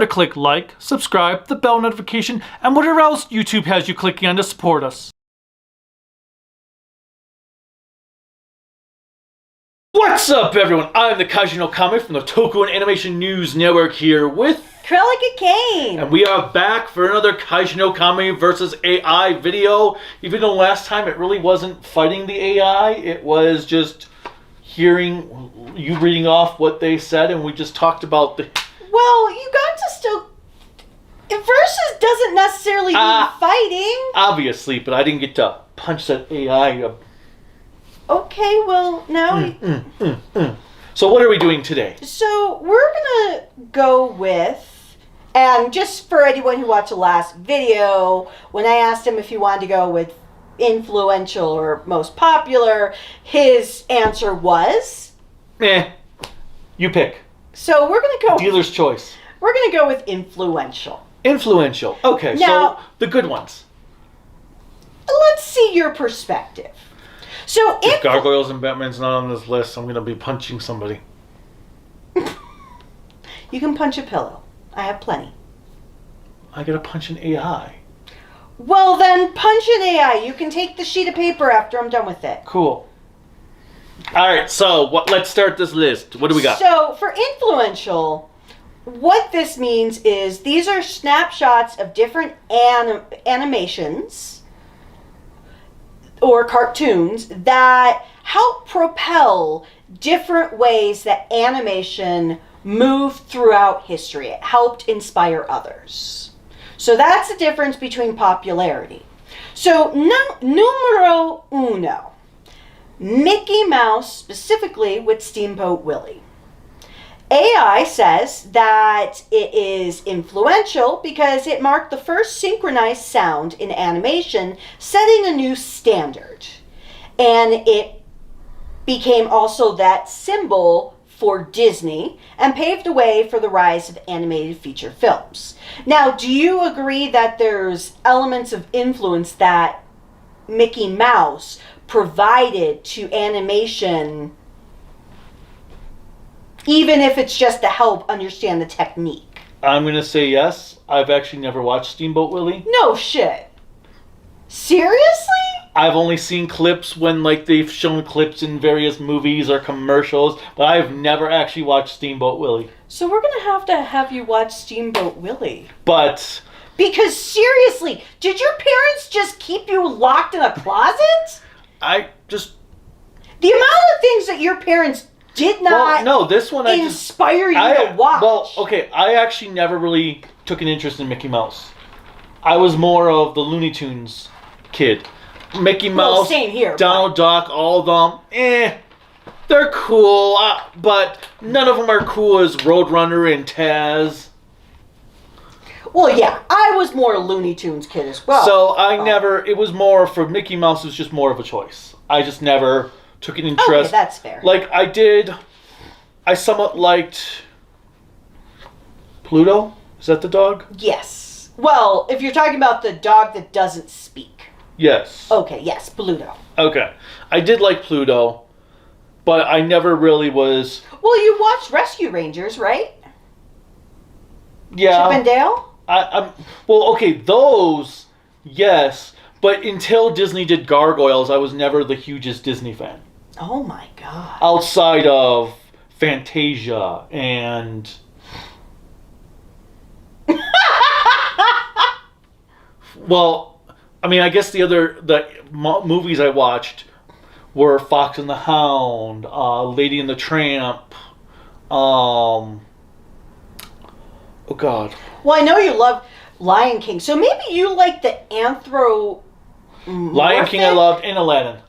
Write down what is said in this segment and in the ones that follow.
to click like, subscribe, the bell notification, and whatever else YouTube has you clicking on to support us. What's up, everyone? I'm the Kaiju no Kame from the Toku and Animation News Network here with Cruellica Kane. And we are back for another Kaiju no Kame versus AI video. Even though last time it really wasn't fighting the AI, it was just hearing you reading off what they said, and we just talked about the... Well, you got to still... Versus doesn't necessarily mean fighting. Obviously, but I didn't get to punch that AI. Okay, well, now... So what are we doing today? So we're going to go with... And just for anyone who watched the last video, when I asked him if he wanted to go with influential or most popular, his answer was... You pick. So we're going to go... Dealer's choice. We're going to go with influential. Influential. Okay, now, so the good ones. Let's see your perspective. So if Gargoyles and Batman's not on this list, I'm going to be punching somebody. You can punch a pillow. I have plenty. I got to punch an AI. Well, then punch an AI. You can take the sheet of paper after I'm done with it. Cool. All right, so let's start this list. What do we got? So for influential, what this means is these are snapshots of different animations or cartoons that help propel different ways that animation moved throughout history. It helped inspire others. So that's the difference between popularity. So numero uno, Mickey Mouse, specifically with Steamboat Willie. AI says that it is influential because it marked the first synchronized sound in animation, setting a new standard. And it became also that symbol for Disney and paved the way for the rise of animated feature films. Now, do you agree that there's elements of influence that Mickey Mouse provided to animation, even if it's just to help understand the technique? I'm going to say yes. I've actually never watched Steamboat Willie. No shit. Seriously? I've only seen clips when they've shown clips in various movies or commercials, but I've never actually watched Steamboat Willie. So we're going to have you watch Steamboat Willie. But... Because seriously, did your parents just keep you locked in a closet? The amount of things that your parents did not this one inspire you to watch. Well, okay, I actually never really took an interest in Mickey Mouse. I was more of the Looney Tunes kid. Mickey Mouse, same here, Donald Duck, all of them, they're cool, but none of them are cool as Roadrunner and Taz. Well, yeah, I was more a Looney Tunes kid as well. So it was more for Mickey Mouse, it was just more of a choice. I just never took an interest. Okay, that's fair. I somewhat liked Pluto. Is that the dog? Yes. Well, if you're talking about the dog that doesn't speak. Yes. Okay, yes, Pluto. Okay. I did like Pluto, but I never really was... Well, you watched Rescue Rangers, right? Yeah. Chip and Dale? Well, okay, those, yes, but until Disney did Gargoyles, I was never the hugest Disney fan. Oh my god. Outside of Fantasia and... Well... I mean, I guess the movies I watched were Fox and the Hound, Lady and the Tramp, oh God. Well, I know you love Lion King, so maybe you like the Lion King I loved, and Aladdin.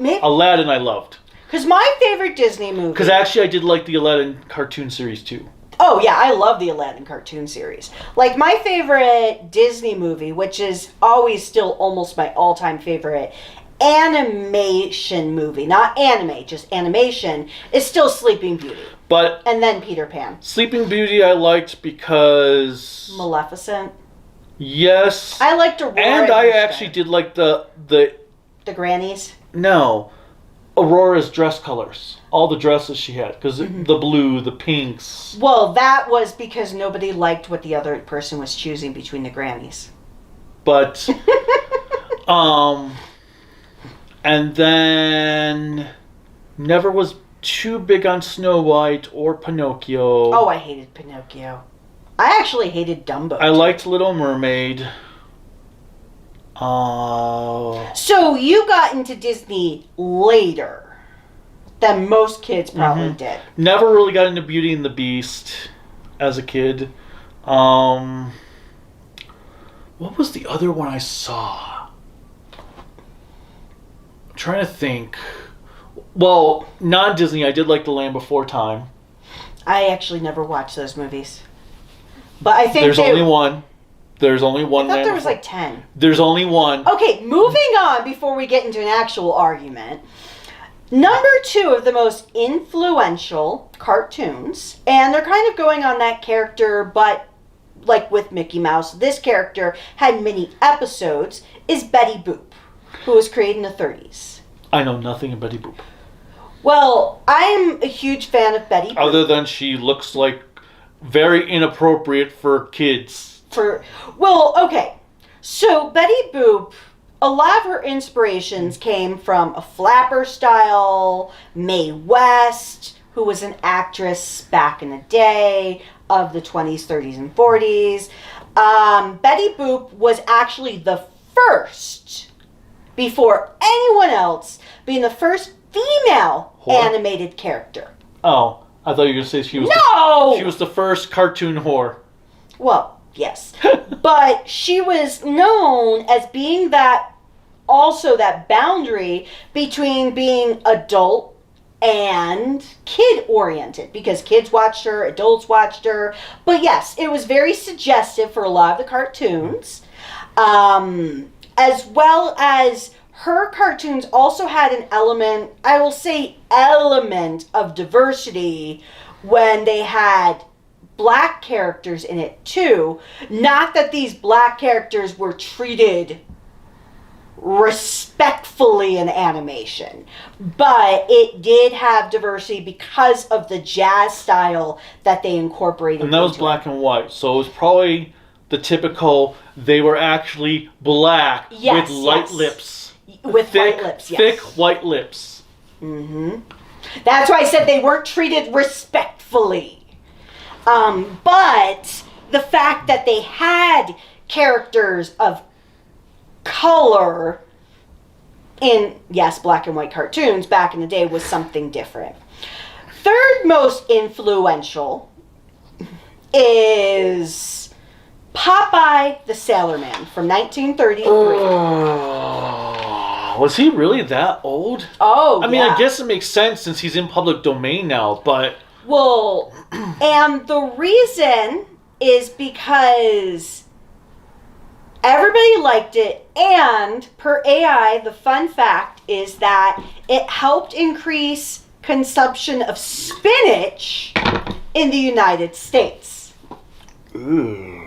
Aladdin I loved. Because my favorite Disney movie... Because actually I did like the Aladdin cartoon series too. Oh, yeah, I love the Aladdin cartoon series. Like, my favorite Disney movie, which is always still almost my all-time favorite animation movie, not anime, just animation, is still Sleeping Beauty. And then Peter Pan. Sleeping Beauty I liked because... Maleficent. Yes. I liked Aurora. And I actually did like the grannies? No. Aurora's dress colors. all the dresses she had. Because the blue, the pinks. Well, that was because nobody liked what the other person was choosing between the grannies. But, and then never was too big on Snow White or Pinocchio. Oh, I hated Pinocchio. I actually hated Dumbo. I liked Little Mermaid. So you got into Disney later than most kids probably did. Never really got into Beauty and the Beast as a kid. What was the other one I saw? I'm trying to think. Well, non-Disney, I did like The Land Before Time. I actually never watched those movies. But I think There's only one. There's only one. I thought there was like 10. There's only one. Okay, moving on before we get into an actual argument. Number 2 of the most influential cartoons, and they're kind of going on that character, but like with Mickey Mouse, this character had many episodes, is Betty Boop, who was created in the 30s. I know nothing of Betty Boop. Well, I'm a huge fan of Betty Boop. Other than she looks like very inappropriate for kids. Okay. So Betty Boop, a lot of her inspirations came from a flapper style, Mae West, who was an actress back in the day of the 20s, 30s, and 40s. Betty Boop was actually the first, before anyone else, being the first female animated character. Oh, I thought you were going to say she was she was the first cartoon whore. Well, yes. But she was known as being that boundary between being adult and kid-oriented, because kids watched her, adults watched her. But yes, it was very suggestive for a lot of the cartoons. As well as her cartoons also had an element, I will say element of diversity when they had black characters in it too. Not that these black characters were treated respectfully in animation, but it did have diversity because of the jazz style that they incorporated. And that was black and white, so it was probably the typical, they were actually black with light lips. With white lips, yes. Thick white lips. Mm-hmm. That's why I said they weren't treated respectfully. But the fact that they had characters of color in, yes, black and white cartoons back in the day was something different. Third most influential is Popeye the Sailor Man from 1933. Was he really that old? Oh, I mean, I guess it makes sense since he's in public domain now, but... Well, and the reason is because everybody liked it, and per AI, the fun fact is that it helped increase consumption of spinach in the United States. Ooh.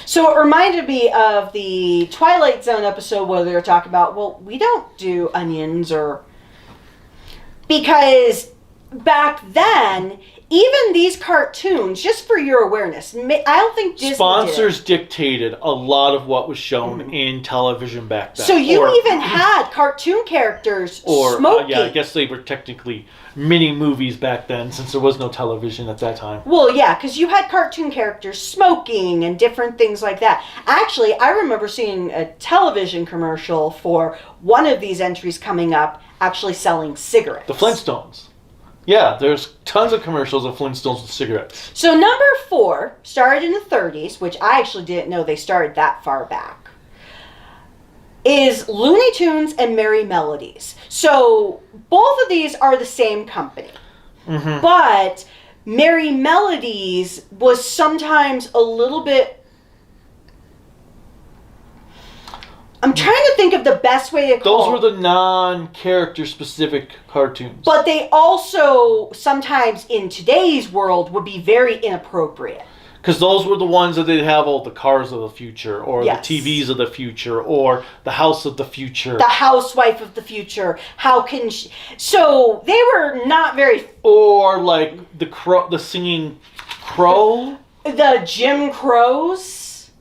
So it reminded me of the Twilight Zone episode where they were talking about, well, we don't do onions or... Because back then, even these cartoons, just for your awareness, I don't think Disney sponsors dictated a lot of what was shown in television back then. So you even had cartoon characters smoking. Yeah, I guess they were technically mini movies back then since there was no television at that time. Well, yeah, because you had cartoon characters smoking and different things like that. Actually, I remember seeing a television commercial for one of these entries coming up actually selling cigarettes. The Flintstones. Yeah, there's tons of commercials of Flintstones with cigarettes. So number 4 started in the 30s, which I actually didn't know they started that far back, is Looney Tunes and Merry Melodies. So both of these are the same company. Mm-hmm. But Merry Melodies was sometimes a little bit... I'm trying to think of the best way to call... Those were the non-character specific cartoons. But they also, sometimes in today's world, would be very inappropriate. Because those were the ones that they'd have all the cars of the future, or Yes. the TVs of the future, or the house of the future. The housewife of the future. How can she... So they were not very... Or like the singing crow. The Jim Crows.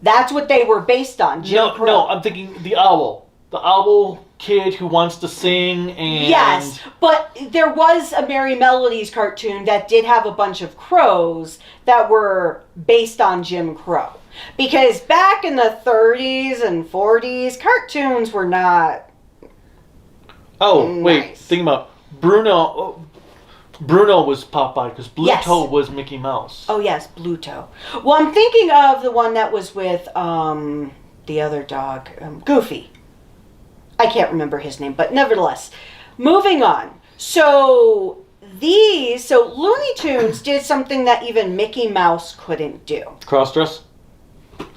That's what they were based on. Jim Crow. No, I'm thinking the owl. The owl kid who wants to sing and... Yes, but there was a Merry Melodies cartoon that did have a bunch of crows that were based on Jim Crow. Because back in the 30s and 40s, cartoons were not... Oh, nice. wait, think about Bruno. Bruno was Popeye because Yes. Bluto was Mickey Mouse. Oh yes, Bluto. Well, I'm thinking of the one that was with the other dog, Goofy. I can't remember his name, but nevertheless. Moving on. So Looney Tunes did something that even Mickey Mouse couldn't do. Crossdress?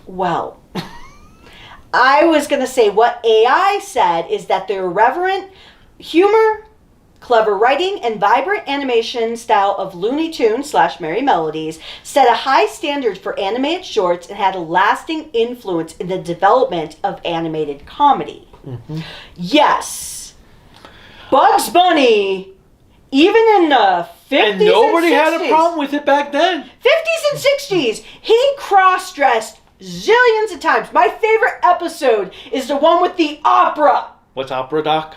Well, I was going to say what AI said is that their irreverent humor, clever writing, and vibrant animation style of Looney Tunes / Merry Melodies set a high standard for animated shorts and had a lasting influence in the development of animated comedy. Mm-hmm. Yes. Bugs Bunny, even in the 50s And nobody and 60s, had a problem with it back then. 50s and 60s, he cross-dressed zillions of times. My favorite episode is the one with the opera. What's Opera Doc?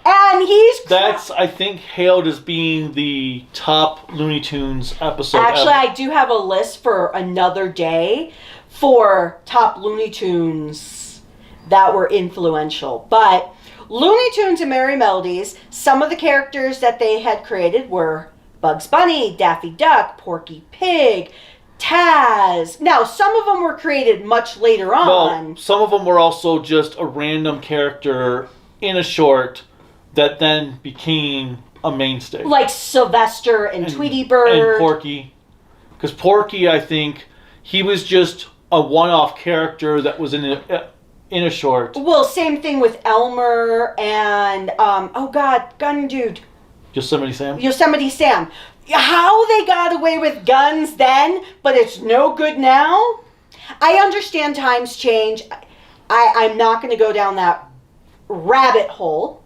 And That's, I think, hailed as being the top Looney Tunes episode Actually, ever. I do have a list for another day for top Looney Tunes that were influential. But Looney Tunes and Merry Melodies, some of the characters that they had created were Bugs Bunny, Daffy Duck, Porky Pig, Taz. Now, some of them were created much later on. Well, some of them were also just a random character in a short that then became a mainstay. Like Sylvester and Tweety Bird. And Porky. Because Porky, I think, he was just a one-off character that was in a short. Well, same thing with Elmer and, Gun Dude. Yosemite Sam? Yosemite Sam. How they got away with guns then, but it's no good now? I understand times change. I'm not going to go down that rabbit hole.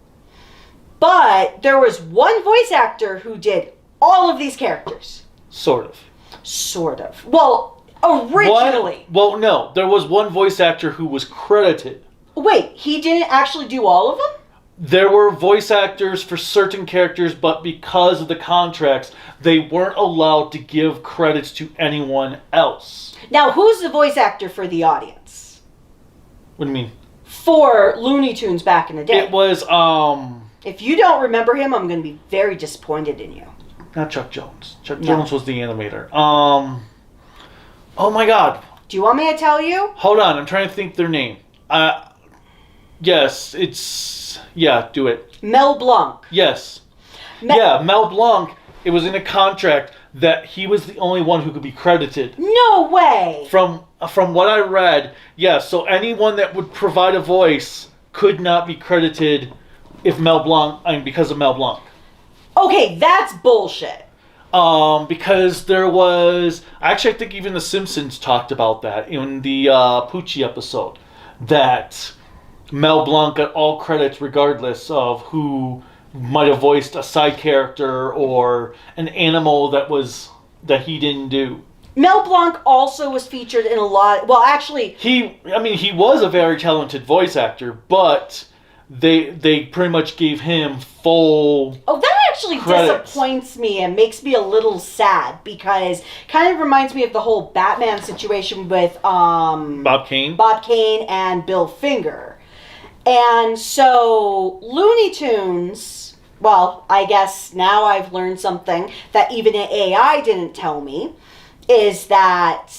But there was one voice actor who did all of these characters. Sort of. Sort of. Well, originally. No. There was one voice actor who was credited. Wait, he didn't actually do all of them? There were voice actors for certain characters, but because of the contracts, they weren't allowed to give credits to anyone else. Now, who's the voice actor for the audience? What do you mean? For Looney Tunes back in the day. It was, If you don't remember him, I'm going to be very disappointed in you. not Chuck Jones. Chuck No. Jones was the animator. Oh my god. Do you want me to tell you? Hold on, I'm trying to think their name. Yes, do it. Mel Blanc. Yes. Mel Blanc, it was in a contract that he was the only one who could be credited. No way! From what I read, so anyone that would provide a voice could not be credited because of Mel Blanc. Okay, that's bullshit. Because there was... Actually, I think even The Simpsons talked about that in the Poochie episode. That Mel Blanc got all credits regardless of who might have voiced a side character or an animal that he didn't do. Mel Blanc also was featured in a lot... Well, actually... He was a very talented voice actor, but... They pretty much gave him full... Oh, that actually credits. Disappoints me and makes me a little sad because kind of reminds me of the whole Batman situation with Bob Kane and Bill Finger. And so Looney Tunes, well, I guess now I've learned something that even an AI didn't tell me, is that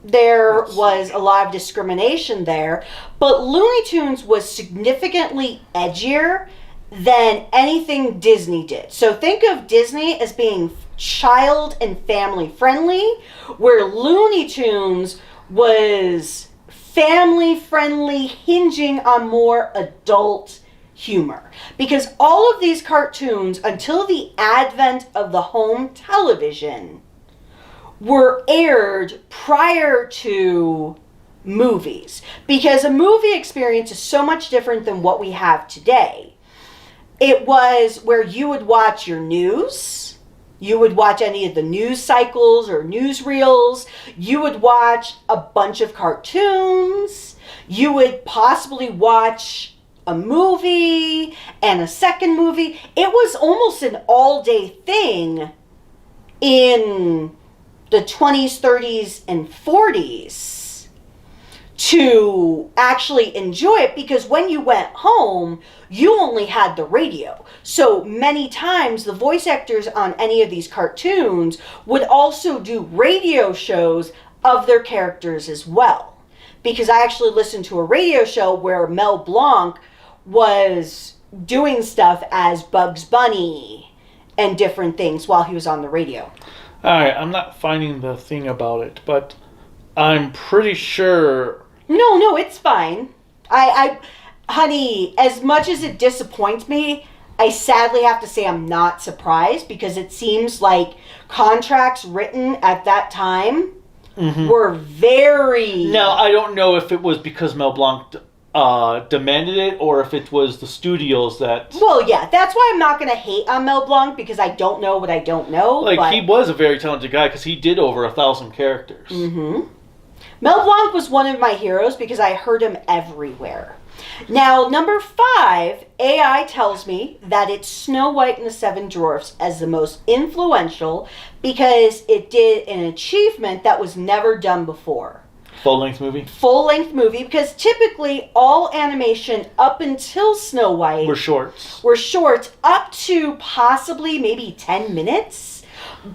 there was a lot of discrimination there, but Looney Tunes was significantly edgier than anything Disney did. So think of Disney as being child and family friendly, where Looney Tunes was family friendly, hinging on more adult humor. Because all of these cartoons, until the advent of the home television, were aired prior to movies. Because a movie experience is so much different than what we have today. It was where you would watch your news, you would watch any of the news cycles or newsreels, you would watch a bunch of cartoons, you would possibly watch a movie and a second movie. It was almost an all-day thing in the 20s, 30s, and 40s to actually enjoy it, because when you went home, you only had the radio. So many times the voice actors on any of these cartoons would also do radio shows of their characters as well. Because I actually listened to a radio show where Mel Blanc was doing stuff as Bugs Bunny and different things while he was on the radio. Alright, I'm not finding the thing about it, but I'm pretty sure... No, it's fine. Honey, as much as it disappoints me, I sadly have to say I'm not surprised, because it seems like contracts written at that time were very... Now, I don't know if it was because Mel Blanc demanded it, or if it was the studios that... Well, yeah, that's why I'm not going to hate on Mel Blanc, because I don't know what I don't know. Like, he was a very talented guy, because he did over 1,000 characters. Mel Blanc was one of my heroes because I heard him everywhere. Now, number 5, AI tells me that it's Snow White and the Seven Dwarfs as the most influential because it did an achievement that was never done before. Full-length movie? Full-length movie, because typically all animation up until Snow White were shorts. Were shorts up to possibly maybe 10 minutes.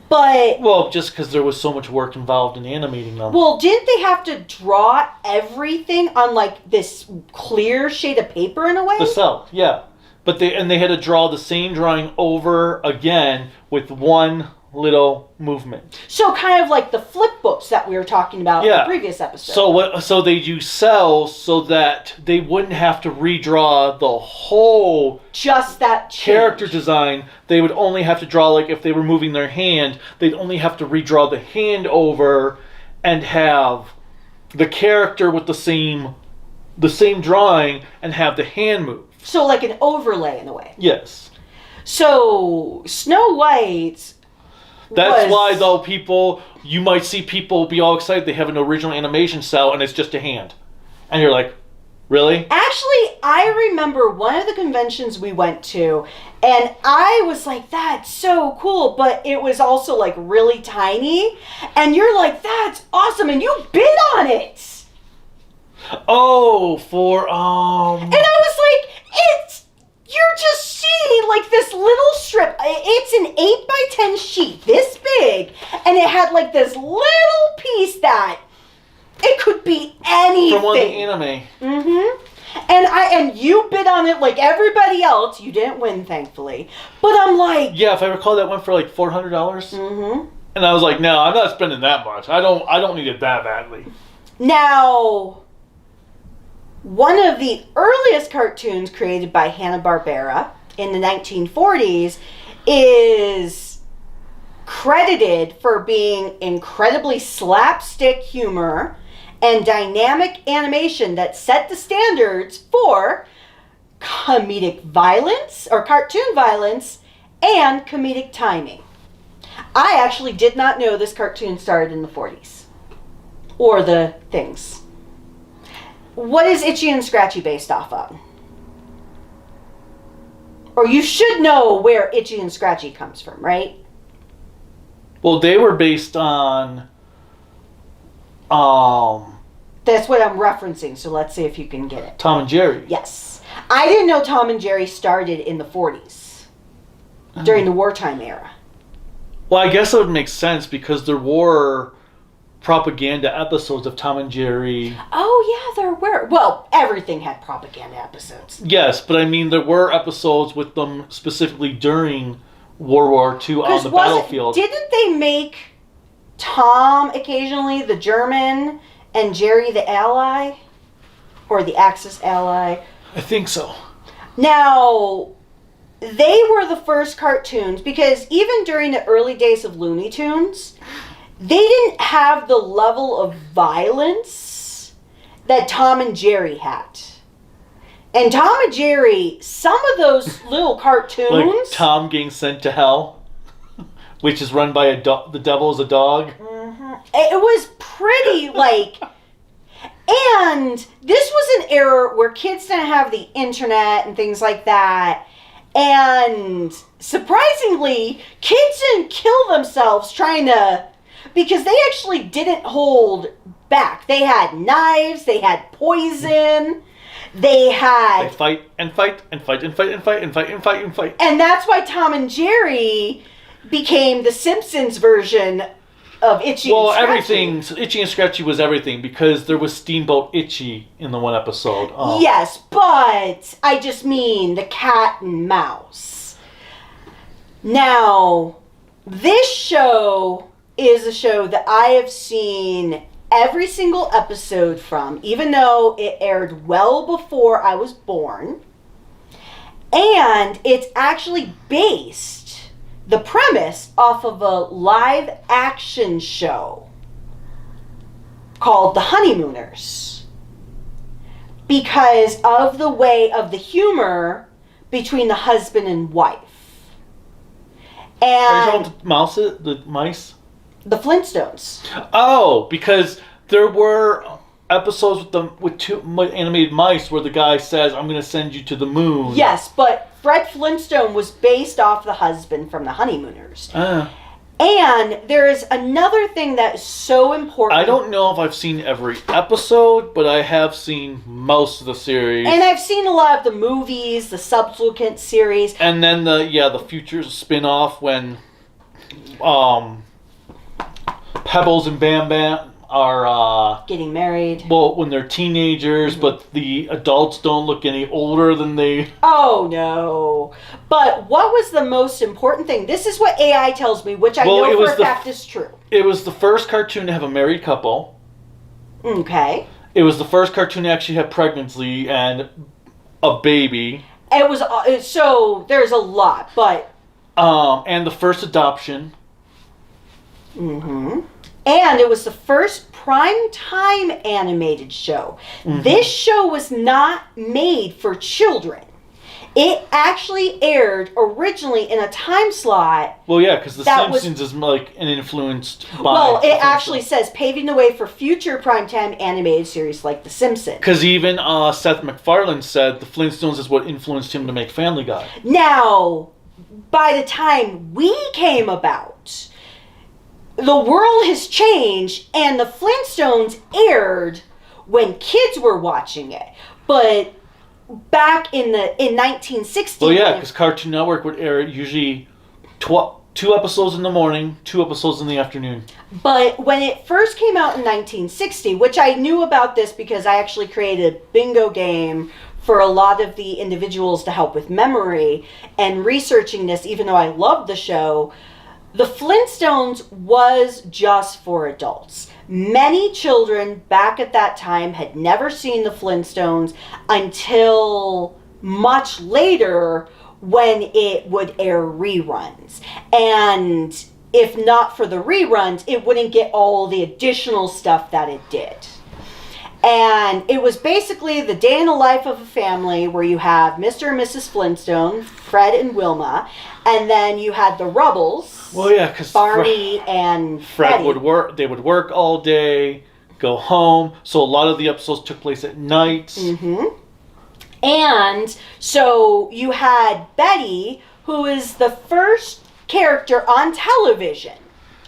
But... Well, just because there was so much work involved in animating them. Well, didn't they have to draw everything on, like, this clear shade of paper in a way? The cell, yeah. But they had to draw the same drawing over again with one little movement. So kind of like the flip books that we were talking about in the previous episode. So they use cells so that they wouldn't have to redraw the whole just that character design. They would only have to draw, like if they were moving their hand, they'd only have to redraw the hand over and have the character with the same drawing and have the hand move. So like an overlay in a way. Yes. So Snow White... That's why, though, you might see people be all excited they have an original animation cell and it's just a hand. And you're like, really? Actually, I remember one of the conventions we went to, and I was like, that's so cool, but it was also, like, really tiny. And you're like, that's awesome, and you bid on it! Oh, And I was like, you're just seeing, like, this little strip. It's an 8x10 sheet, this big, and it had, like, this little piece that it could be anything. From one of the anime. And you bid on it like everybody else. You didn't win, thankfully. But I'm like... Yeah, if I recall, that went for, like, $400. And I was like, no, I'm not spending that much. I don't need it that badly. Now... One of the earliest cartoons created by Hanna-Barbera in the 1940s is credited for being incredibly slapstick humor and dynamic animation that set the standards for comedic violence, or cartoon violence, and comedic timing. I actually did not know this cartoon started in the 40s. Or the things. What is Itchy and Scratchy based off of? Or you should know where Itchy and Scratchy comes from, right? Well, they were based on... That's what I'm referencing, so let's see if you can get it. Tom and Jerry. Yes. I didn't know Tom and Jerry started in the 40s. During the wartime era. Well, I guess it would make sense because there were propaganda episodes of Tom and Jerry. Oh, yeah, there were. Well, everything had propaganda episodes. Yes, but I mean, there were episodes with them specifically during World War II on the battlefield. Didn't they make Tom occasionally the German and Jerry the Ally? Or the Axis Ally? I think so. Now, they were the first cartoons, because even during the early days of Looney Tunes, they didn't have the level of violence that Tom and Jerry had. And Tom and Jerry, some of those little cartoons... Like Tom getting sent to hell, which is run by the devil as a dog. Mm-hmm. It was pretty, like... And this was an era where kids didn't have the internet and things like that. And surprisingly, kids didn't kill themselves trying to... Because they actually didn't hold back. They had knives, they had poison... They fight and fight and fight and fight and fight and fight and fight and fight. And that's why Tom and Jerry became the Simpsons version of Itchy and Scratchy. Well, everything, Itchy and Scratchy was everything because there was Steamboat Itchy in the one episode. Yes, but I just mean the cat and mouse. Now, this show is a show that I have seen every single episode from, even though it aired well before I was born. And it's actually based, the premise, off of a live action show called The Honeymooners. Because of the way of the humor between the husband and wife. And are you talking about the mice? The Flintstones. Oh, because there were episodes with two animated mice where the guy says, "I'm going to send you to the moon." Yes, but Fred Flintstone was based off the husband from The Honeymooners. And there is another thing that is so important. I don't know if I've seen every episode, but I have seen most of the series. And I've seen a lot of the movies, the subsequent series. And then the future spin-off when Pebbles and Bam Bam are getting married. Well, when they're teenagers, but the adults don't look any older than they... Oh, no. But what was the most important thing? This is what AI tells me, which I know for a fact is true. It was the first cartoon to have a married couple. Okay. It was the first cartoon to actually have pregnancy and a baby. It was... So, there's a lot, but... And the first adoption. Mm-hmm. And it was the first primetime animated show. Mm-hmm. This show was not made for children. It actually aired originally in a time slot. Well, yeah, because The Simpsons is like an influenced by... Well, it actually says paving the way for future primetime animated series like The Simpsons. Because even Seth MacFarlane said The Flintstones is what influenced him to make Family Guy. Now, by the time we came about... The world has changed, and the Flintstones aired when kids were watching it. But back in 1960... Well, yeah, because Cartoon Network would air usually 2 episodes in the morning, 2 episodes in the afternoon. But when it first came out in 1960, which I knew about this because I actually created a bingo game for a lot of the individuals to help with memory, and researching this, even though I loved the show... The Flintstones was just for adults. Many children back at that time had never seen the Flintstones until much later when it would air reruns. And if not for the reruns, it wouldn't get all the additional stuff that it did. And it was basically the day in the life of a family where you have Mr. and Mrs. Flintstone, Fred and Wilma, and then you had the Rubbles. Well, yeah, because Barney and Fred Freddie. would work. They would work all day, go home. So a lot of the episodes took place at night. Mm-hmm. And so you had Betty, who is the first character on television.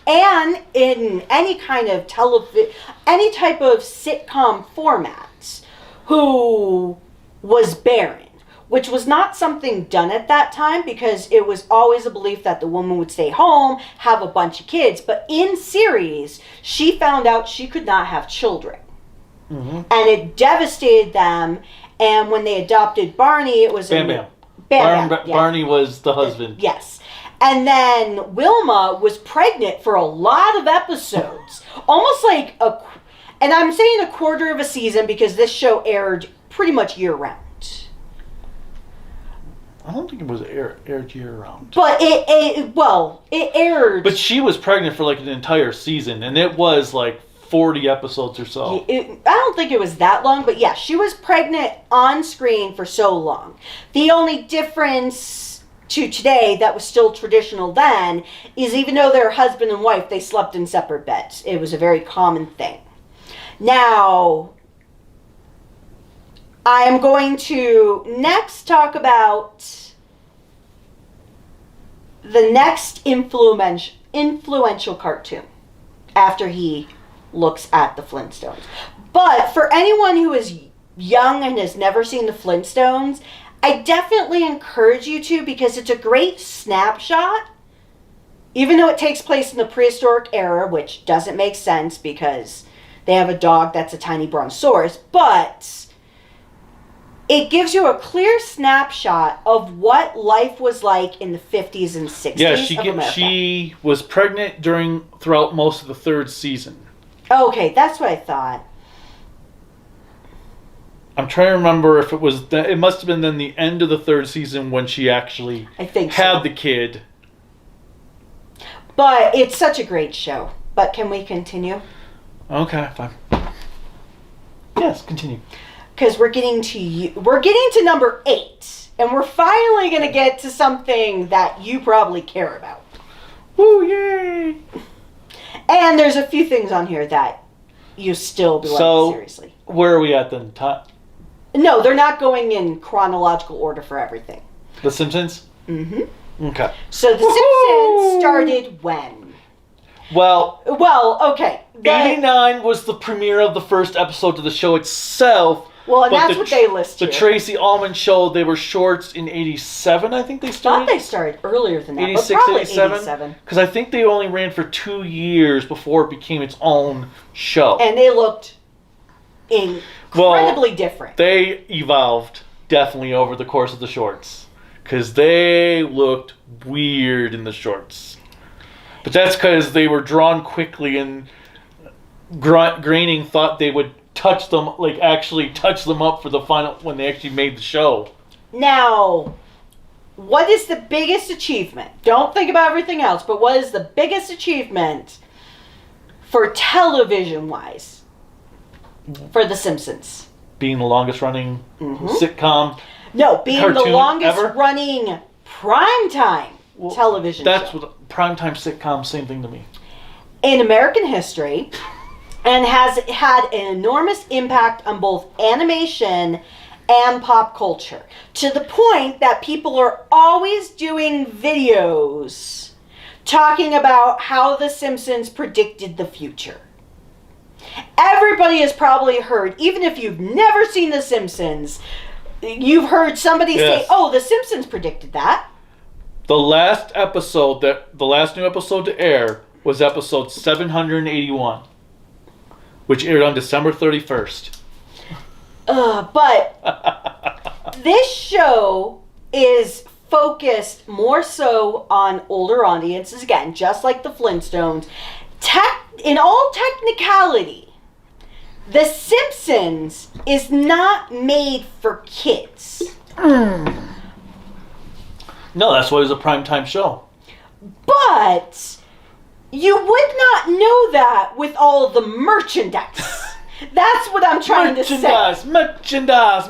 And in any kind of any type of sitcom format, who was barren, which was not something done at that time because it was always a belief that the woman would stay home, have a bunch of kids. But in series, she found out she could not have children. Mm-hmm. And it devastated them. And when they adopted Barney, it was... Bam. Yeah. Barney was the husband. Yes. And Wilma was pregnant for a lot of episodes. Almost like and I'm saying a quarter of a season because this show aired pretty much year round. I don't think it was aired year round. But it aired. But she was pregnant for like an entire season, and it was like 40 episodes or so. I don't think it was that long, but yeah, she was pregnant on screen for so long. The only difference to today that was still traditional then is even though they're husband and wife, they slept in separate beds. It was a very common thing. Now, I am going to next talk about the next influential cartoon after he looks at the Flintstones. But for anyone who is young and has never seen the Flintstones, I definitely encourage you to, because it's a great snapshot. Even though it takes place in the prehistoric era, which doesn't make sense because they have a dog that's a tiny brontosaurus, but it gives you a clear snapshot of what life was like in the 50s and 60s of America. She was pregnant throughout most of the third season. Okay, that's what I thought. I'm trying to remember if it was... It must have been then the end of the third season when she actually had the kid. But it's such a great show. But can we continue? Okay, fine. Yes, continue. Because we're getting to number 8. And we're finally going to get to something that you probably care about. Woo, yay! And there's a few things on here that you still be like, seriously. Where are we at then? No, they're not going in chronological order for everything. The Simpsons? Mm-hmm. Okay. So The Simpsons started when? Well, okay. 89 was the premiere of the first episode of the show itself. Well, and that's what they list here. The Tracy Ullman Show, they were shorts in 87, I think they started. I thought they started earlier than that, 86, but probably 87. Because I think they only ran for 2 years before it became its own show. And they looked incredibly different. They evolved, definitely, over the course of the shorts. Because they looked weird in the shorts. But that's because they were drawn quickly, and Groening thought they would actually touch them up for the final, when they actually made the show. Now, what is the biggest achievement? Don't think about everything else, but what is the biggest achievement for television-wise for The Simpsons? Being the longest running sitcom. No, being the longest ever? running primetime television that's show. What primetime sitcom, same thing to me. In American history, and has had an enormous impact on both animation and pop culture, to the point that people are always doing videos talking about how The Simpsons predicted the future. Everybody has probably heard, even if you've never seen The Simpsons, you've heard somebody say, "Oh, The Simpsons predicted that." The last new episode to air was episode 781. Which aired on December 31st. But this show is focused more so on older audiences, again, just like the Flintstones. In all technicality, The Simpsons is not made for kids. No, that's why it was a primetime show. But you would not know that with all of the merchandise. That's what I'm trying to say. Merchandise.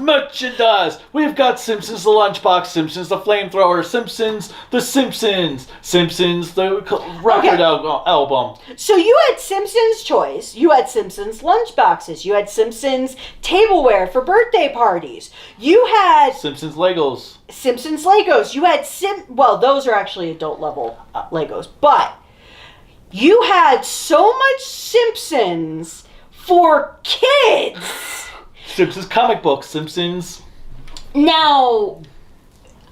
We've got Simpsons the Lunchbox, Simpsons the Flamethrower, Simpsons the Simpsons, Simpsons the record album. So you had Simpsons Choice, you had Simpsons Lunchboxes, you had Simpsons Tableware for birthday parties, you had Simpsons Legos. You had those are actually adult level Legos, but you had so much Simpsons for kids. Simpsons comic books, Simpsons. Now,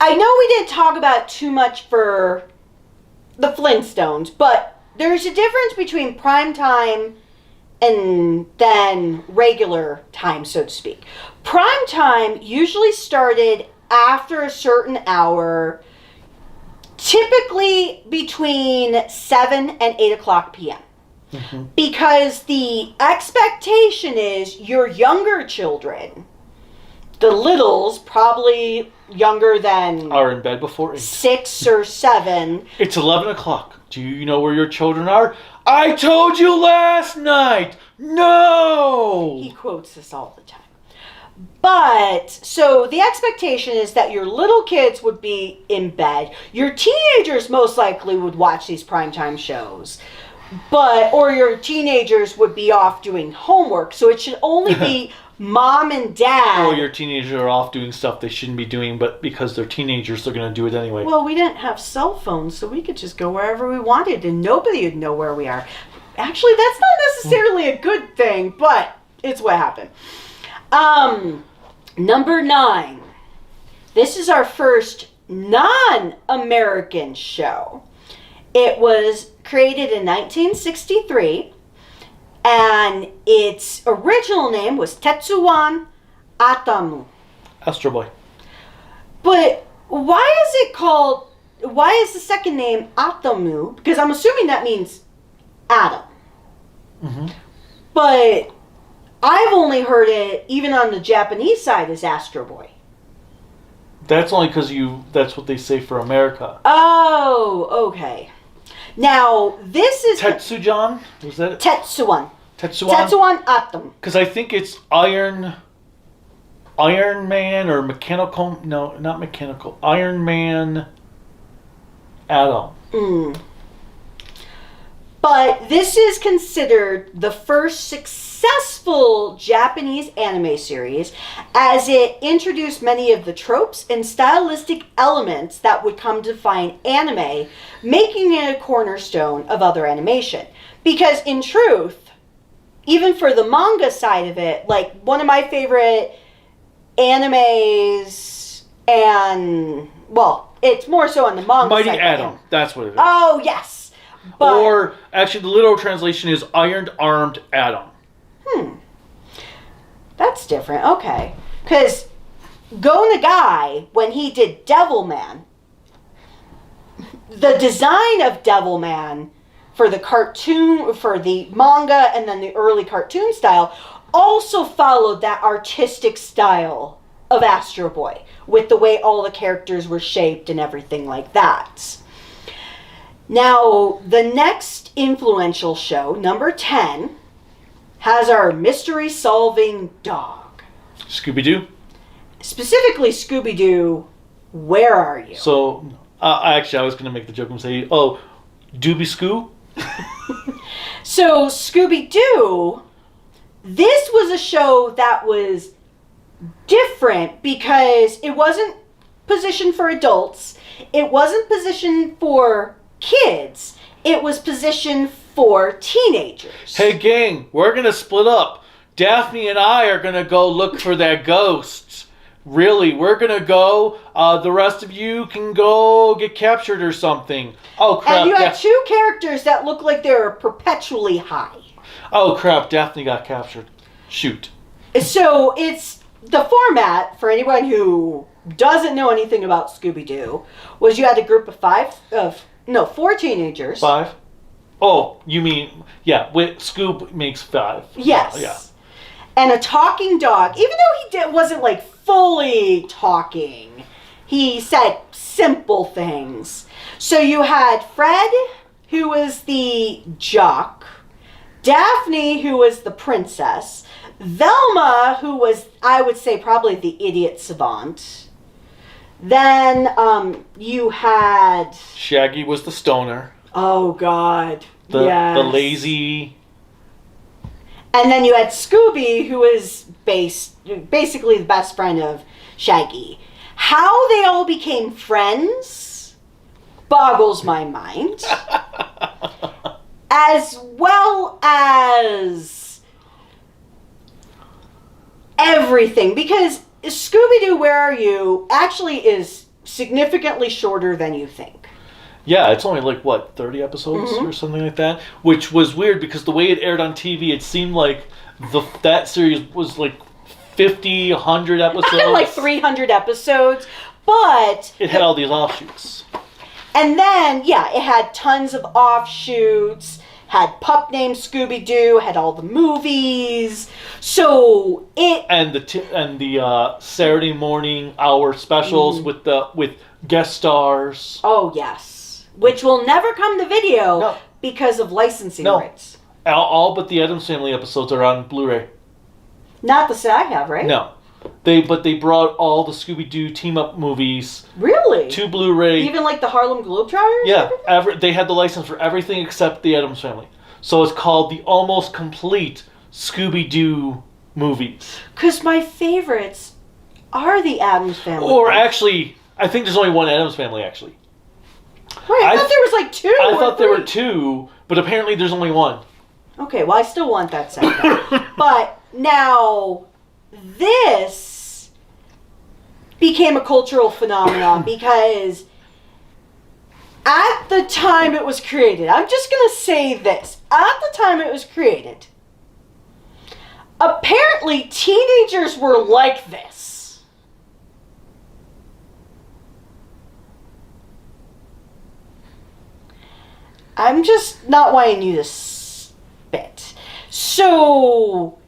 I know we didn't talk about too much for the Flintstones, but there's a difference between prime time and then regular time, so to speak. Prime time usually started after a certain hour, typically between 7 and 8 o'clock p.m. Mm-hmm. Because the expectation is your younger children the littles, probably younger than Are in bed before 8. 6 or 7. It's 11 o'clock. Do you know where your children are? I told you last night! No! He quotes this all the time. But, so the expectation is that your little kids would be in bed. Your teenagers most likely would watch these primetime shows. Or your teenagers would be off doing homework. So it should only be mom and dad. Or your teenagers are off doing stuff they shouldn't be doing, but because they're teenagers, they're going to do it anyway. Well, we didn't have cell phones, so we could just go wherever we wanted and nobody would know where we are. Actually, that's not necessarily a good thing, but it's what happened. Number 9. This is our first non-American show. It was created in 1963, and its original name was Tetsuwan Atamu. Astro Boy. But why is the second name Atamu? Because I'm assuming that means atom. Mm-hmm. But I've only heard it, even on the Japanese side, as Astro Boy. That's only because that's what they say for America. Oh, okay. Now, this is... Tetsujan? Was that it? Tetsuwan. Tetsuwan? Tetsuwan Atom. Because I think it's Iron Man or Mechanical... No, not Mechanical. Iron Man Atom. But this is considered the first successful Japanese anime series, as it introduced many of the tropes and stylistic elements that would come to define anime, making it a cornerstone of other animation. Because in truth, even for the manga side of it, like one of my favorite animes, and, well, it's more so on the manga Mighty side. Atom. That's what it is. Oh, yes. But, or, actually, the literal translation is Iron Armed Atom. That's different. Okay. Because Go Nagai, when he did Devilman, the design of Devilman for the cartoon, for the manga, and then the early cartoon style, also followed that artistic style of Astro Boy, with the way all the characters were shaped and everything like that. Now, the next influential show, number 10, has our mystery-solving dog. Scooby-Doo? Specifically, Scooby-Doo, Where Are You? So, actually, I was going to make the joke and say, oh, Dooby-Scoo? So, Scooby-Doo, this was a show that was different because it wasn't positioned for adults. It wasn't positioned for kids. It was positioned for teenagers. Hey, gang, we're going to split up. Daphne and I are going to go look for that ghost. Really, we're going to go. The rest of you can go get captured or something. Oh, crap. And you had two characters that look like they were perpetually high. Oh, crap. Daphne got captured. Shoot. So it's the format, for anyone who doesn't know anything about Scooby-Doo, was you had a group of 4 teenagers. 5? Oh, you mean, yeah, Scoob makes 5. Yes. Yeah. And a talking dog, even though he wasn't like fully talking, he said simple things. So you had Fred, who was the jock, Daphne, who was the princess, Velma, who was, I would say, probably the idiot savant. Then you had... Shaggy was the stoner. Oh, God. The lazy... And then you had Scooby, who was basically the best friend of Shaggy. How they all became friends boggles my mind. As well as everything. Because Scooby-Doo, Where Are You? Actually is significantly shorter than you think. Yeah, it's only like, 30 episodes or something like that? Which was weird because the way it aired on TV, it seemed like that series was like 50, 100 episodes. Like 300 episodes. But... it had all these offshoots. And then, yeah, it had tons of offshoots, had pup named Scooby-Doo, had all the movies. So it... And the Saturday morning hour specials with guest stars. Oh, yes. Which will never come to video because of licensing rights. All but the Addams Family episodes are on Blu-ray. Not the set I have, right? No. They brought all the Scooby-Doo team-up movies. Really? To Blu-ray. Even like the Harlem Globetrotters? Yeah. They had the license for everything except the Addams Family. So it's called the Almost Complete Scooby-Doo movies. Because my favorites are the Addams Family. Or actually, I think there's only one Addams Family, actually. Wait, I thought there was like two. I thought there were two, but apparently there's only one. Okay, well, I still want that set. But now, this became a cultural phenomenon because at the time it was created, I'm just going to say this. At the time it was created, apparently teenagers were like this. I'm just not wanting you to spit. So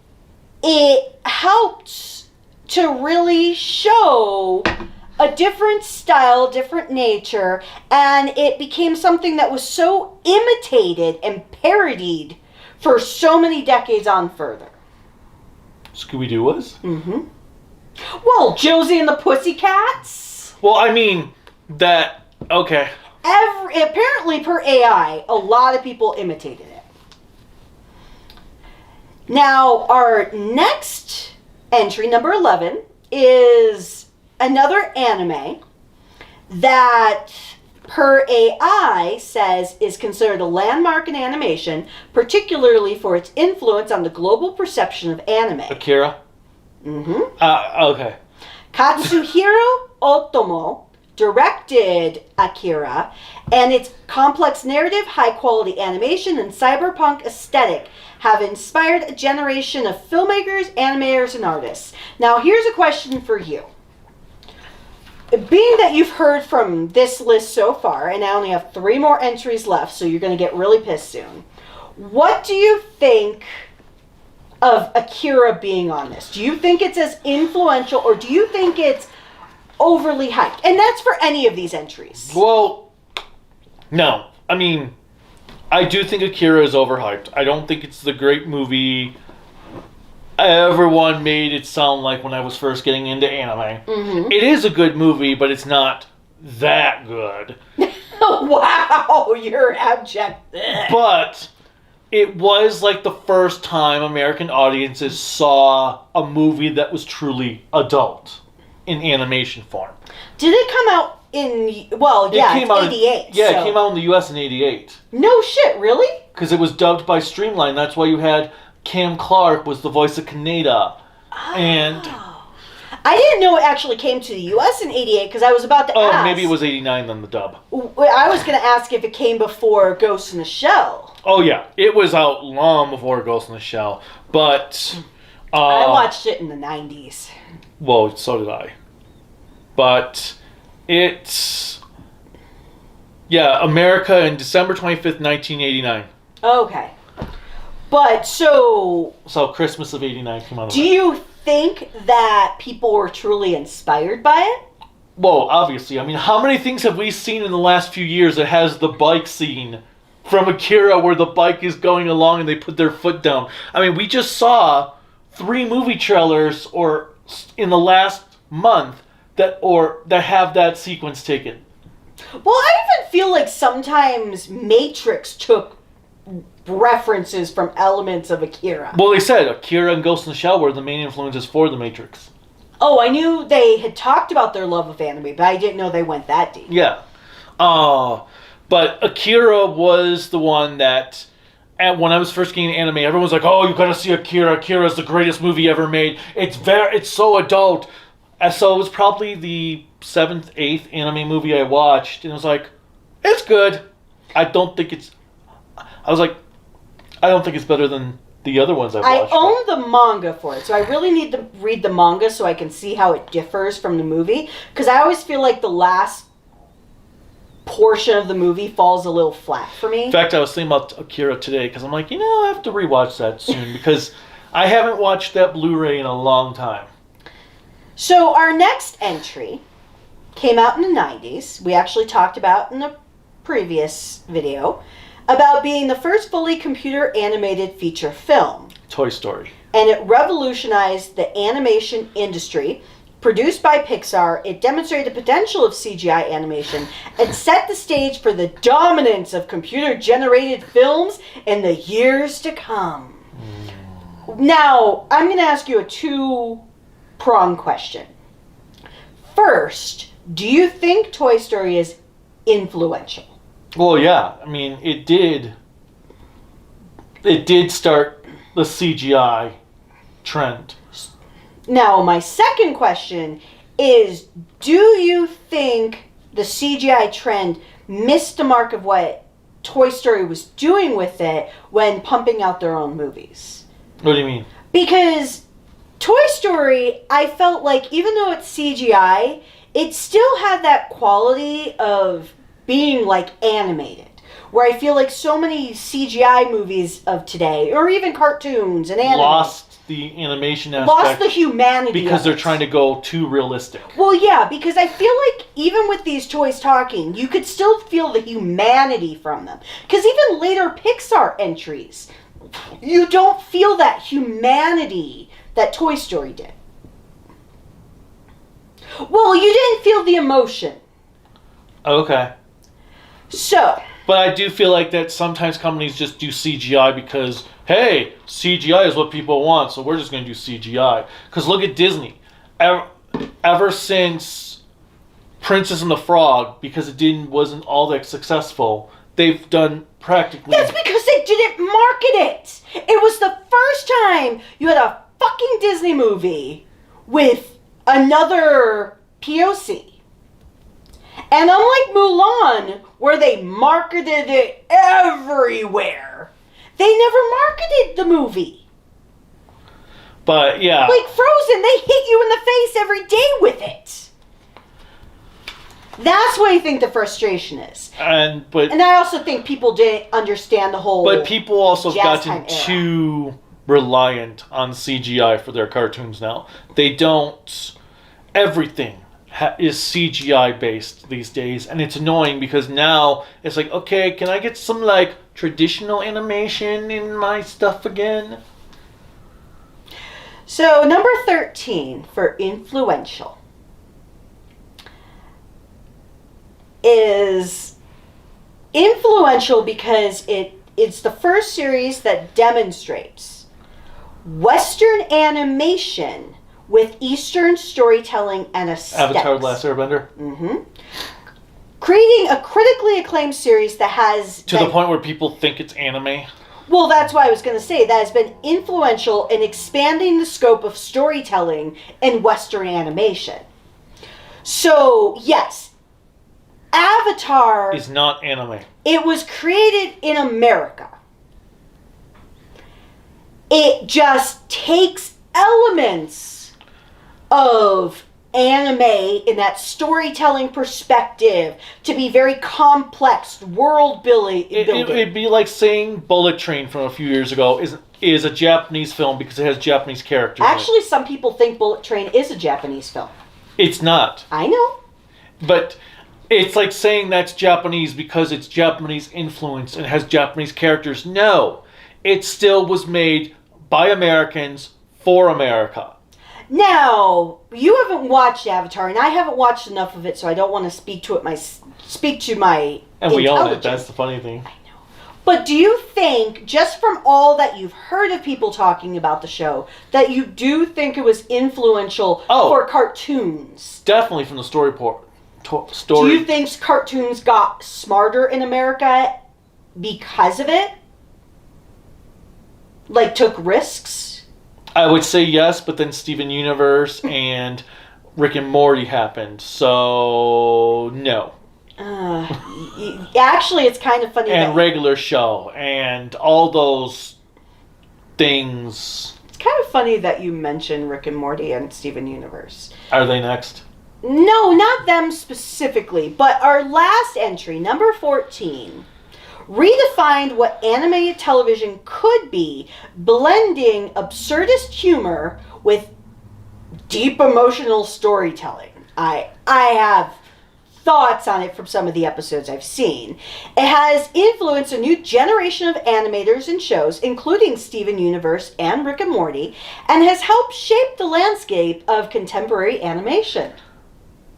it helped to really show a different style, different nature, and it became something that was so imitated and parodied for so many decades on further. Scooby-Doo was? Mm-hmm. Well, Josie and the Pussycats. Well, I mean, okay. Apparently, per AI, a lot of people imitated it. Now, our next entry, number 11, is another anime that, per AI, says is considered a landmark in animation, particularly for its influence on the global perception of anime. Akira? Mm-hmm. Okay. Katsuhiro Otomo directed Akira, and its complex narrative, high-quality animation, and cyberpunk aesthetic have inspired a generation of filmmakers, animators, and artists. Now, here's a question for you. Being that you've heard from this list so far, and I only have 3 more entries left, so you're going to get really pissed soon. What do you think of Akira being on this? Do you think it's as influential, or do you think it's overly hyped? And that's for any of these entries. Well, no. I mean, I do think Akira is overhyped. I don't think it's the great movie everyone made it sound like when I was first getting into anime. Mm-hmm. It is a good movie, but it's not that good. Wow, you're abject. But it was like the first time American audiences saw a movie that was truly adult in animation form. Did it come out in, well, yeah, it's 88. Yeah, so. It came out in the U.S. in 88. No shit, really? Because it was dubbed by Streamline. That's why you had Cam Clark was the voice of Kaneda. Oh. And I didn't know it actually came to the U.S. in 88 because I was about to ask. Oh, maybe it was 89 then, the dub. I was going to ask if it came before Ghost in the Shell. Oh, yeah. It was out long before Ghost in the Shell. But I watched it in the 90s. Well, so did I. But it's... Yeah, America in December 25th, 1989. Okay. But so Christmas of 89 came out. Do you think that people were truly inspired by it? Well, obviously. I mean, how many things have we seen in the last few years that has the bike scene from Akira where the bike is going along and they put their foot down? I mean, we just saw 3 movie trailers or in the last month that have that sequence taken. Well, I even feel like sometimes Matrix took references from elements of Akira. Well, they said Akira and Ghost in the Shell were the main influences for the Matrix. Oh, I knew they had talked about their love of anime, but I didn't know they went that deep. Yeah. But Akira was the one that, when I was first getting anime, everyone was like, oh, you gotta see Akira. Akira is the greatest movie ever made. It's so adult. And so it was probably the 7th, 8th anime movie I watched, and it was like, it's good. I don't think it's better than the other ones I've watched. I own the manga for it, so I really need to read the manga so I can see how it differs from the movie. Because I always feel like the last portion of the movie falls a little flat for me. In fact, I was thinking about Akira today because I'm like, I have to rewatch that soon because I haven't watched that Blu-ray in a long time. So our next entry came out in the 90s. We actually talked about in the previous video about being the first fully computer animated feature film. Toy Story. And it revolutionized the animation industry. Produced by Pixar, it demonstrated the potential of CGI animation and set the stage for the dominance of computer-generated films in the years to come. Now, I'm going to ask you a two-pronged question. First, do you think Toy Story is influential? Well, yeah. I mean, it did start the CGI trend. Now, my second question is, do you think the CGI trend missed the mark of what Toy Story was doing with it when pumping out their own movies? What do you mean? Because Toy Story, I felt like, even though it's CGI, it still had that quality of being like animated. Where I feel like so many CGI movies of today, or even cartoons and anime, lost the animation aspect. Lost the humanity because of they're it. trying to go too realistic. Well, yeah, because I feel like even with these toys talking, you could still feel the humanity from them. Because even later Pixar entries, you don't feel that humanity that Toy Story did. Well, you didn't feel the emotion. Okay. So. But I do feel like that sometimes companies just do CGI because, hey, CGI is what people want, so we're just going to do CGI. Because look at Disney. Ever since Princess and the Frog, because it wasn't all that successful, they've done practically... That's because they didn't market it. It was the first time you had a fucking Disney movie with another POC. And unlike Mulan, where they marketed it everywhere, they never marketed the movie. But, yeah. Like Frozen, they hit you in the face every day with it. That's what I think the frustration is. And I also think people didn't understand the whole... But people also have gotten era. too reliant on CGI for their cartoons now. They don't... Everything is CGI based these days, and it's annoying because now it's like, okay, can I get some like traditional animation in my stuff again? So number 13 for influential is influential because it's the first series that demonstrates Western animation with Eastern storytelling and aesthetics. Avatar: The Last Airbender? Mm-hmm. Creating a critically acclaimed series that has... To the point where people think it's anime? Well, that's what I was going to say. That has been influential in expanding the scope of storytelling in Western animation. So, yes, Avatar... is not anime. It was created in America. It just takes elements of anime in that storytelling perspective to be very complex world building. It'd be like saying Bullet Train from a few years ago is a Japanese film because it has Japanese characters. Actually, some people think Bullet Train is a Japanese film. It's not. I know. But it's like saying that's Japanese because it's Japanese influence and has Japanese characters. No. It still was made by Americans for America. Now, you haven't watched Avatar, and I haven't watched enough of it, so I don't want to speak to my And we own it, that's the funny thing. I know. But do you think, just from all that you've heard of people talking about the show, that you do think it was influential for cartoons? Definitely from the story. Do you think cartoons got smarter in America because of it? Like, took risks? I would say yes, but then Steven Universe and Rick and Morty happened, so no. Actually, it's kind of funny. And Regular Show and all those things. It's kind of funny that you mention Rick and Morty and Steven Universe. Are they next? No, not them specifically, but our last entry, number 14, redefined what animated television could be, blending absurdist humor with deep emotional storytelling. I have thoughts on it from some of the episodes I've seen. It has influenced a new generation of animators and shows, including Steven Universe and Rick and Morty, and has helped shape the landscape of contemporary animation.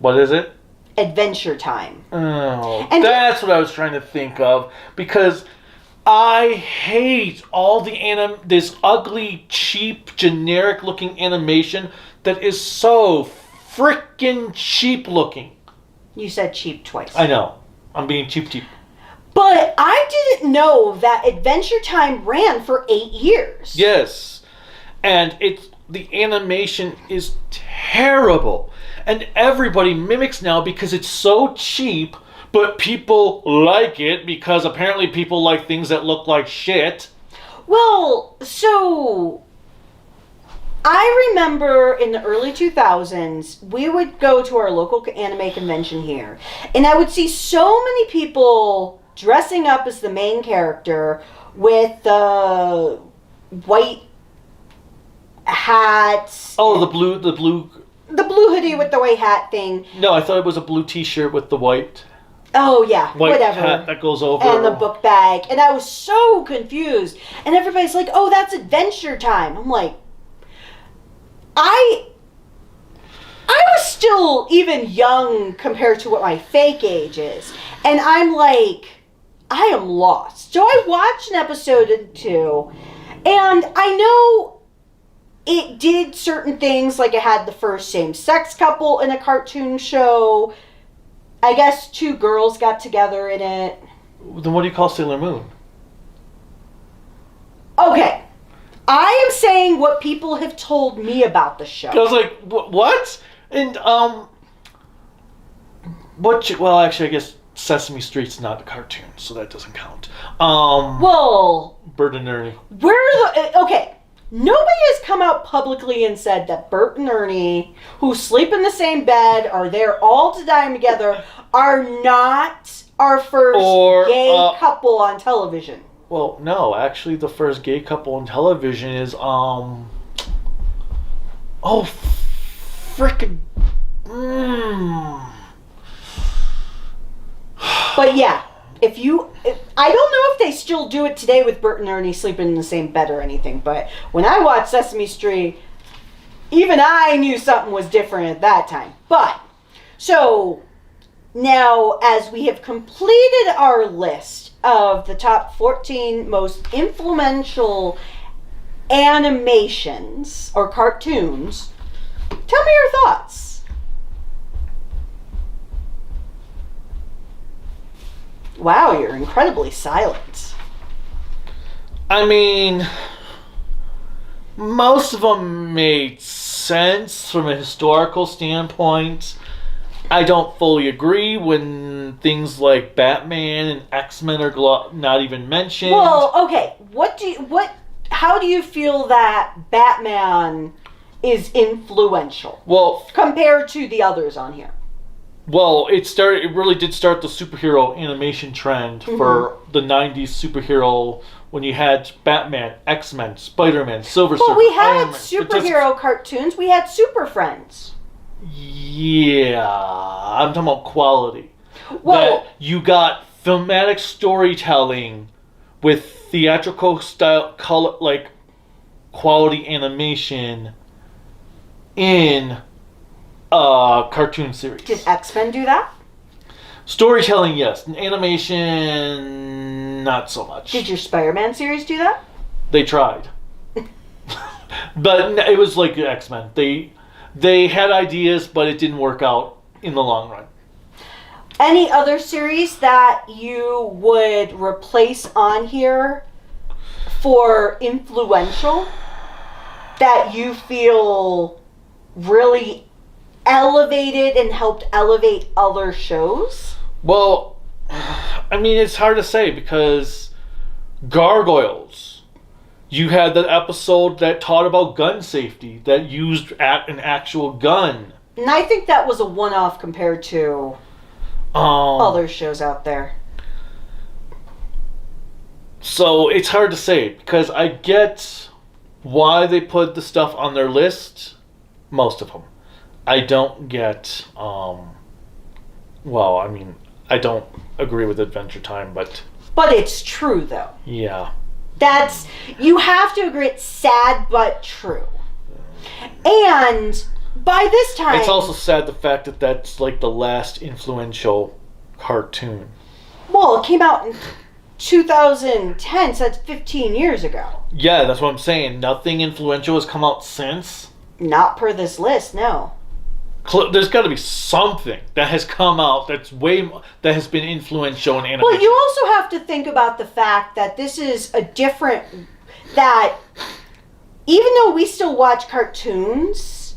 What is it? Adventure Time. Oh, and that's what I was trying to think of, because I hate all this ugly, cheap, generic-looking animation that is so freaking cheap-looking. You said cheap twice. I know. I'm being cheap. But I didn't know that Adventure Time ran for 8 years. Yes. And the animation is terrible. And everybody mimics now because it's so cheap, but people like it because apparently people like things that look like shit. Well, so I remember in the early 2000s, we would go to our local anime convention here, and I would see so many people dressing up as the main character with the white hats. Oh, the blue hoodie with the white hat thing. No, I thought it was a blue t-shirt with the white. Oh, yeah, white whatever. Hat that goes over. And the book bag. And I was so confused. And everybody's like, oh, that's Adventure Time. I'm like, I was still even young compared to what my fake age is. And I'm like, I am lost. So I watched an episode or two, and I know it did certain things, like it had the first same-sex couple in a cartoon show. I guess 2 girls got together in it. Then what do you call Sailor Moon? Okay. I am saying what people have told me about the show. I was like, what? And, well, actually, I guess Sesame Street's not a cartoon, so that doesn't count. Well, Bert and Ernie. Okay. Nobody has come out publicly and said that Bert and Ernie, who sleep in the same bed, are there all the time together, are not our first gay couple on television. Well, no, actually, the first gay couple on television is, frickin', But yeah, I don't know if they still do it today with Bert and Ernie sleeping in the same bed or anything, but when I watched Sesame Street, even I knew something was different at that time. But, so, now, as we have completed our list of the top 14 most influential animations or cartoons, tell me your thoughts. Wow, you're incredibly silent. I mean, most of them made sense from a historical standpoint. I don't fully agree when things like Batman and X-Men are not even mentioned. Well, okay, how do you feel that Batman is influential? Well, compared to the others on here. Well, it really did start the superhero animation trend for the 90s superhero when you had Batman, X-Men, Spider-Man, Silver Surfer. Well, we had superhero cartoons. We had Super Friends. Yeah, I'm talking about quality. Well, that you got thematic storytelling with theatrical style, color, like quality animation in a cartoon series. Did X-Men do that? Storytelling, yes. Animation, not so much. Did your Spider-Man series do that? They tried. But it was like X-Men. They had ideas, but it didn't work out in the long run. Any other series that you would replace on here for influential that you feel really elevated and helped elevate other shows? Well, I mean, it's hard to say because Gargoyles, you had that episode that taught about gun safety, that used an actual gun. And I think that was a one-off compared to other shows out there. So it's hard to say, because I get why they put the stuff on their list, most of them. I don't get, I don't agree with Adventure Time, but... But it's true, though. Yeah. You have to agree, it's sad but true. And by this time... It's also sad the fact that that's like the last influential cartoon. Well, it came out in 2010, so that's 15 years ago. Yeah, that's what I'm saying. Nothing influential has come out since. Not per this list, no. There's got to be something that has come out that has been influential in animation. Well, you also have to think about the fact that this is that even though we still watch cartoons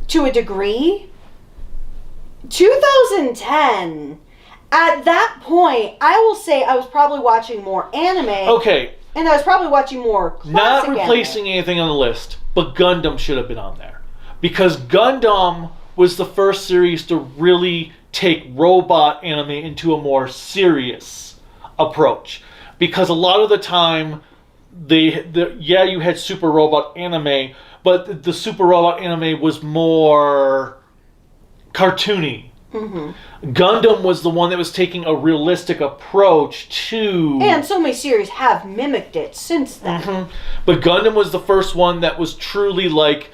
to a degree, 2010, at that point, I will say I was probably watching more anime. Okay. And I was probably watching more classic Not replacing anime. anything on the list, but Gundam should have been on there. Because Gundam was the first series to really take robot anime into a more serious approach. Because a lot of the time, you had super robot anime, but the super robot anime was more cartoony. Mm-hmm. Gundam was the one that was taking a realistic approach to... And so many series have mimicked it since then. Mm-hmm. But Gundam was the first one that was truly like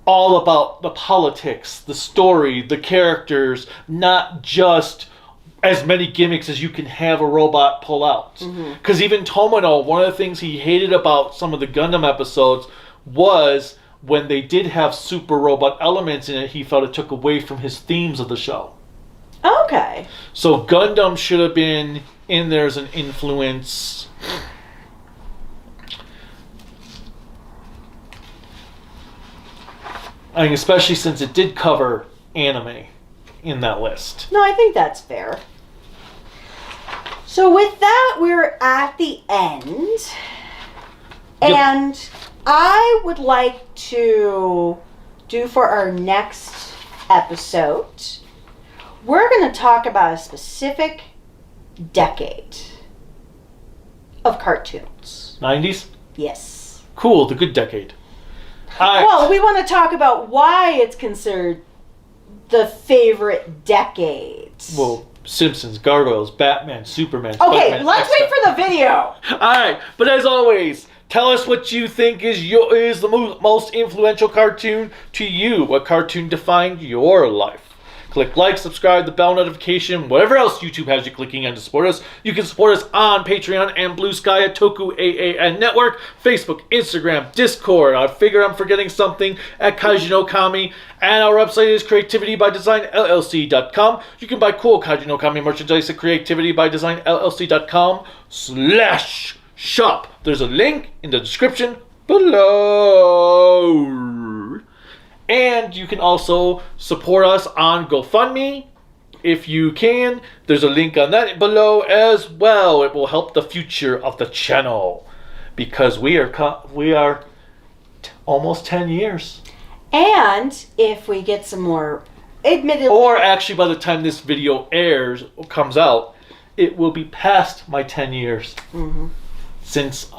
all about the politics, the story, the characters, not just as many gimmicks as you can have a robot pull out. Because even Tomino, one of the things he hated about some of the Gundam episodes was when they did have super robot elements in it, he felt it took away from his themes of the show. Okay. So Gundam should have been in there as an influence. I mean, especially since it did cover anime in that list. No, I think that's fair. So with that, we're at the end. And I would like to do for our next episode, we're going to talk about a specific decade of cartoons. 90s? Yes. Cool, the good decade. Well, we want to talk about why it's considered the favorite decade. Well, Simpsons, Gargoyles, Batman, Superman. Okay, Spider-Man, let's wait for the video. Alright, but as always, tell us what you think is the most influential cartoon to you. What cartoon defined your life? Click like, subscribe, the bell notification, whatever else YouTube has you clicking on to support us. You can support us on Patreon and Bluesky at tokuaannetwork, Facebook, Instagram, Discord. I figure I'm forgetting something at Kaiju no Kami. And our website is creativitybydesignllc.com. You can buy cool Kaiju no Kami merchandise at creativitybydesignllc.com/shop. There's a link in the description below. And you can also support us on GoFundMe if you can. There's a link on that below as well. It will help the future of the channel because we are almost 10 years. And if we get some more, admittedly, or actually by the time this video comes out, it will be past my 10 years. Mm-hmm. Since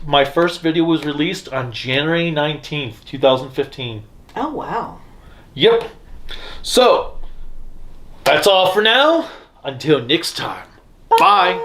my first video was released on January 19th, 2015. Oh, wow. Yep. So, that's all for now. Until next time. Bye.